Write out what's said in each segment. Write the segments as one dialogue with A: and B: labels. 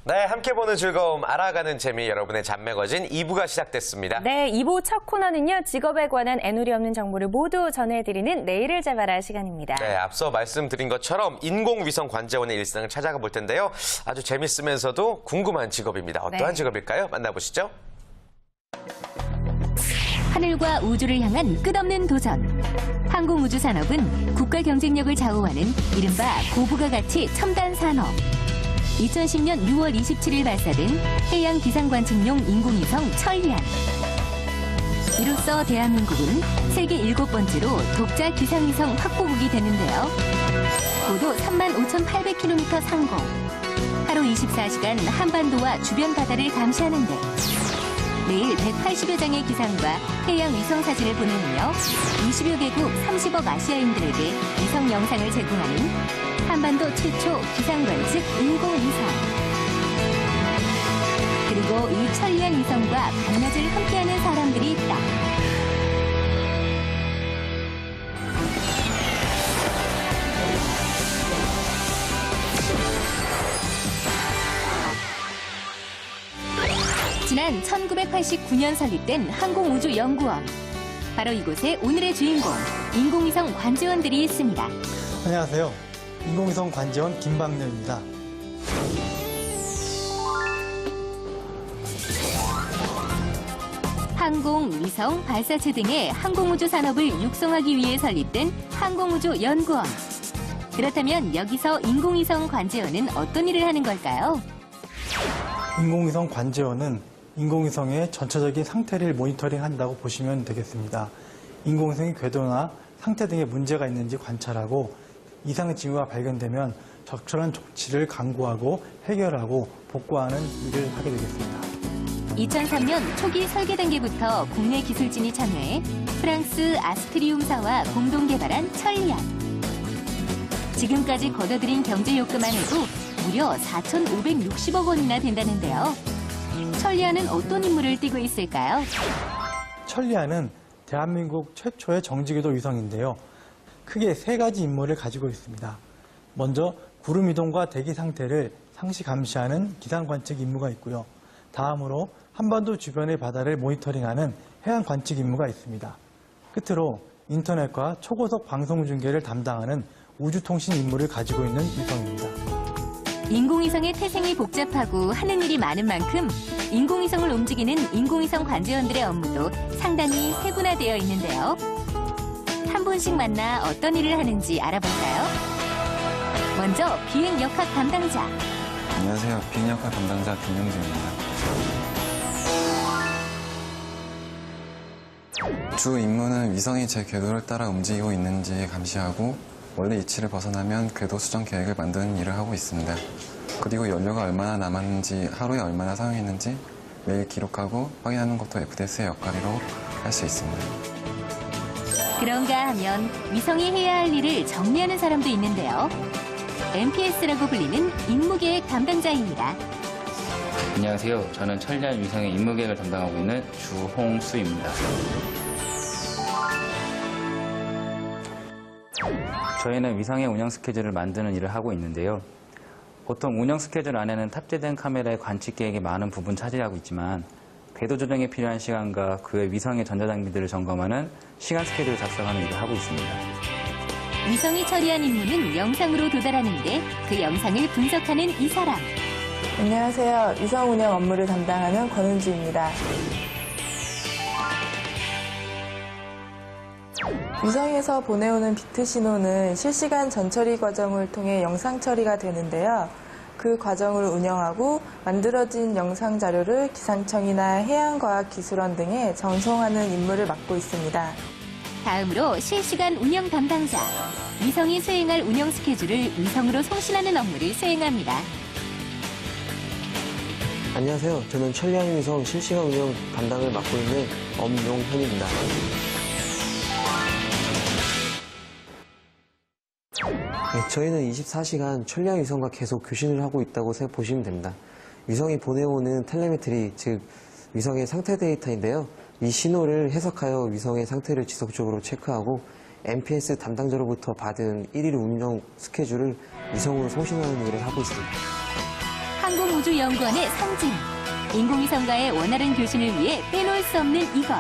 A: 네, 함께 보는 즐거움, 알아가는 재미, 여러분의 잡매거진 2부가 시작됐습니다.
B: 네, 2부 첫 코너는요, 직업에 관한 애누리 없는 정보를 모두 전해드리는 내일을 잡아라 시간입니다.
A: 네, 앞서 말씀드린 것처럼 인공위성 관제원의 일상을 찾아가 볼 텐데요. 아주 재밌으면서도 궁금한 직업입니다. 어떠한 직업일까요? 만나보시죠.
C: 하늘과 우주를 향한 끝없는 도전. 항공우주산업은 국가 경쟁력을 좌우하는 이른바 고부가 가치 첨단 산업. 2010년 6월 27일 발사된 해양 기상관측용 인공위성 천리안. 이로써 대한민국은 세계 7번째로 독자 기상위성 확보국이 되는데요. 고도 35,800km 상공. 하루 24시간 한반도와 주변 바다를 감시하는데 매일 180여 장의 기상과 해양 위성 사진을 보내며 20여 개국 30억 아시아인들에게 위성 영상을 제공하는 한반도 최초 기상관측 인공위성. 그리고 이 천리안 위성과 밤낮을 함께하는 사람들이 있다. 지난 1989년 설립된 항공우주연구원. 바로 이곳에 오늘의 주인공, 인공위성 관제원들이 있습니다.
D: 안녕하세요. 인공위성 관제원 김박렬입니다.
C: 항공, 위성, 발사체 등의 항공우주 산업을 육성하기 위해 설립된 항공우주연구원. 그렇다면 여기서 인공위성 관제원은 어떤 일을 하는 걸까요?
D: 인공위성 관제원은 인공위성의 전체적인 상태를 모니터링한다고 보시면 되겠습니다. 인공위성의 궤도나 상태 등의 문제가 있는지 관찰하고 이상 징후가 발견되면 적절한 조치를 강구하고 해결하고 복구하는 일을 하게 되겠습니다.
C: 2003년 초기 설계 단계부터 국내 기술진이 참여해 프랑스 아스트리움사와 공동 개발한 천리안. 지금까지 거둬들인 경제 요금만 해도 무려 4,560억 원이나 된다는데요. 천리안은 어떤 임무를 띠고 있을까요?
D: 천리안은 대한민국 최초의 정지궤도 위성인데요. 크게 3가지 임무를 가지고 있습니다. 먼저 구름 이동과 대기 상태를 상시 감시하는 기상 관측 임무가 있고요. 다음으로 한반도 주변의 바다를 모니터링하는 해양 관측 임무가 있습니다. 끝으로 인터넷과 초고속 방송 중계를 담당하는 우주통신 임무를 가지고 있는 위성입니다.
C: 인공위성의 태생이 복잡하고 하는 일이 많은 만큼 인공위성을 움직이는 인공위성 관제원들의 업무도 상당히 세분화되어 있는데요. 한 분씩 만나 어떤 일을 하는지 알아볼까요? 먼저 비행역학 담당자.
E: 안녕하세요. 비행역학 담당자 김영준입니다. 주 임무는 위성이 제 궤도를 따라 움직이고 있는지 감시하고 원래 위치를 벗어나면 궤도 수정 계획을 만드는 일을 하고 있습니다. 그리고 연료가 얼마나 남았는지, 하루에 얼마나 사용했는지 매일 기록하고 확인하는 것도 FDS의 역할이라고 할 수 있습니다.
C: 그런가 하면 위성이 해야 할 일을 정리하는 사람도 있는데요. MPS라고 불리는 임무계획 담당자입니다.
F: 안녕하세요. 저는 천리안 위성의 임무계획을 담당하고 있는 주홍수입니다. 저희는 위성의 운영 스케줄을 만드는 일을 하고 있는데요. 보통 운영 스케줄 안에는 탑재된 카메라의 관측 계획이 많은 부분 차지하고 있지만 궤도 조정에 필요한 시간과 그 외 위성의 전자장비들을 점검하는 시간 스케줄을 작성하는 일을 하고 있습니다.
C: 위성이 처리한 임무는 영상으로 도달하는데 그 영상을 분석하는 이 사람.
G: 안녕하세요. 위성 운영 업무를 담당하는 권은주입니다. 위성에서 보내오는 비트 신호는 실시간 전처리 과정을 통해 영상 처리가 되는데요. 그 과정을 운영하고 만들어진 영상 자료를 기상청이나 해양과학기술원 등에 전송하는 임무를 맡고 있습니다.
C: 다음으로 실시간 운영 담당자. 위성이 수행할 운영 스케줄을 위성으로 송신하는 업무를 수행합니다.
H: 안녕하세요. 저는 천리안 위성 실시간 운영 담당을 맡고 있는 엄용현입니다. 네, 저희는 24시간 천리안 위성과 계속 교신을 하고 있다고 보시면 됩니다. 위성이 보내오는 텔레메트리, 즉 위성의 상태 데이터인데요. 이 신호를 해석하여 위성의 상태를 지속적으로 체크하고 MPS 담당자로부터 받은 1일 운영 스케줄을 위성으로 송신하는 일을 하고 있습니다.
C: 항공 한국우주연구원의 상징. 인공위성과의 원활한 교신을 위해 빼놓을 수 없는 이것.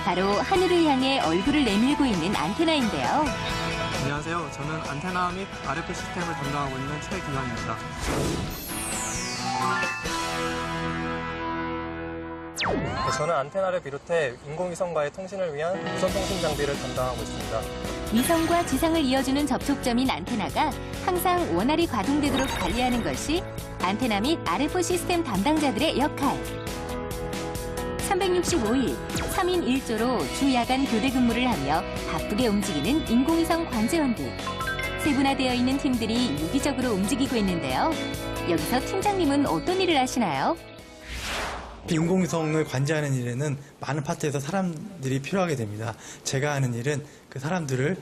C: 바로 하늘을 향해 얼굴을 내밀고 있는 안테나인데요.
I: 안녕하세요. 저는 안테나 및 RF 시스템을 담당하고 있는 최기현입니다. 저는 안테나를 비롯해 인공위성과의 통신을 위한 무선 통신 장비를 담당하고 있습니다.
C: 위성과 지상을 이어주는 접촉점인 안테나가 항상 원활히 가동되도록 관리하는 것이 안테나 및 RF 시스템 담당자들의 역할. 365일, 3인 1조로 주 야간 교대 근무를 하며 바쁘게 움직이는 인공위성 관제원들. 세분화되어 있는 팀들이 유기적으로 움직이고 있는데요. 여기서 팀장님은 어떤 일을 하시나요?
D: 인공위성을 관제하는 일에는 많은 파트에서 사람들이 필요하게 됩니다. 제가 하는 일은 그 사람들을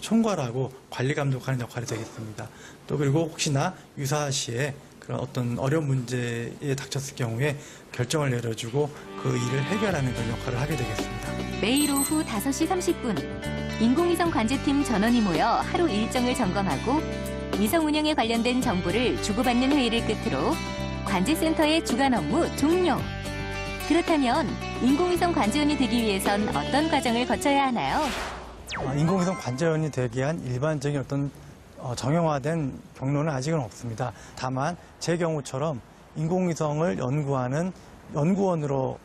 D: 총괄하고 관리 감독하는 역할이 되겠습니다. 또 그리고 혹시나 유사시에 그런 어떤 어려운 문제에 닥쳤을 경우에 결정을 내려주고 그 일을 해결하는 그런 역할을 하게 되겠습니다.
C: 매일 오후 5시 30분, 인공위성 관제팀 전원이 모여 하루 일정을 점검하고 위성 운영에 관련된 정보를 주고받는 회의를 끝으로 관제센터의 주간 업무 종료. 그렇다면 인공위성 관제원이 되기 위해선 어떤 과정을 거쳐야 하나요?
D: 인공위성 관제원이 되기 위한 일반적인 어떤 정형화된 경로는 아직은 없습니다. 다만 제 경우처럼 인공위성을 연구하는 연구원으로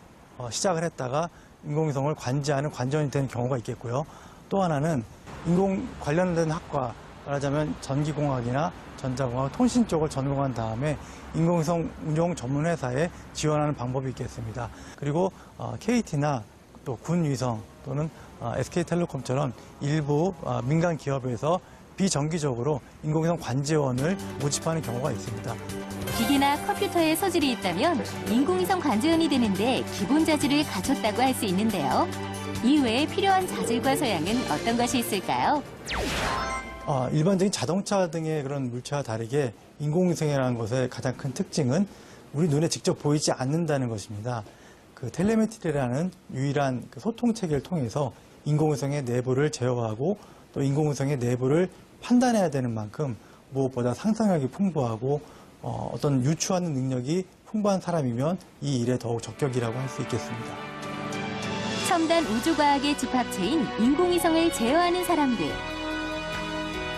D: 시작을 했다가 인공위성을 관제하는 관제원이 되는 경우가 있겠고요. 또 하나는 인공 관련된 학과, 말하자면 전기공학이나 전자공학, 통신 쪽을 전공한 다음에 인공위성 운용 전문 회사에 지원하는 방법이 있겠습니다. 그리고 KT나 또 군위성 또는 SK텔레콤처럼 일부 민간 기업에서 비정기적으로 인공위성 관제원을 모집하는 경우가 있습니다.
C: 기계나 컴퓨터에 소질이 있다면 인공위성 관제원이 되는데 기본 자질을 갖췄다고 할 수 있는데요. 이외에 필요한 자질과 소양은 어떤 것이 있을까요?
D: 일반적인 자동차 등의 그런 물체와 다르게 인공위성이라는 것의 가장 큰 특징은 우리 눈에 직접 보이지 않는다는 것입니다. 그 텔레메트리라는 유일한 그 소통 체계를 통해서 인공위성의 내부를 제어하고 또 인공위성의 내부를 판단해야 되는 만큼 무엇보다 상상력이 풍부하고 어떤 유추하는 능력이 풍부한 사람이면 이 일에 더욱 적격이라고 할 수 있겠습니다.
C: 첨단 우주과학의 집합체인 인공위성을 제어하는 사람들.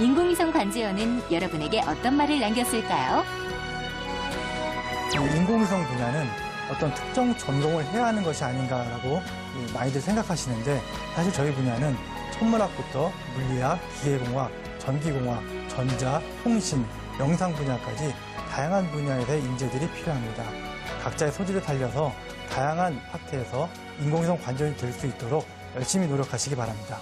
C: 인공위성 관제원은 여러분에게 어떤 말을 남겼을까요?
D: 인공위성 분야는 어떤 특정 전공을 해야 하는 것이 아닌가라고 많이들 생각하시는데 사실 저희 분야는 천문학부터 물리학, 기계공학, 전기공학, 전자, 통신, 영상 분야까지 다양한 분야에서의 인재들이 필요합니다. 각자의 소질을 살려서 다양한 파트에서 인공위성 관제원이 될 수 있도록 열심히 노력하시기 바랍니다.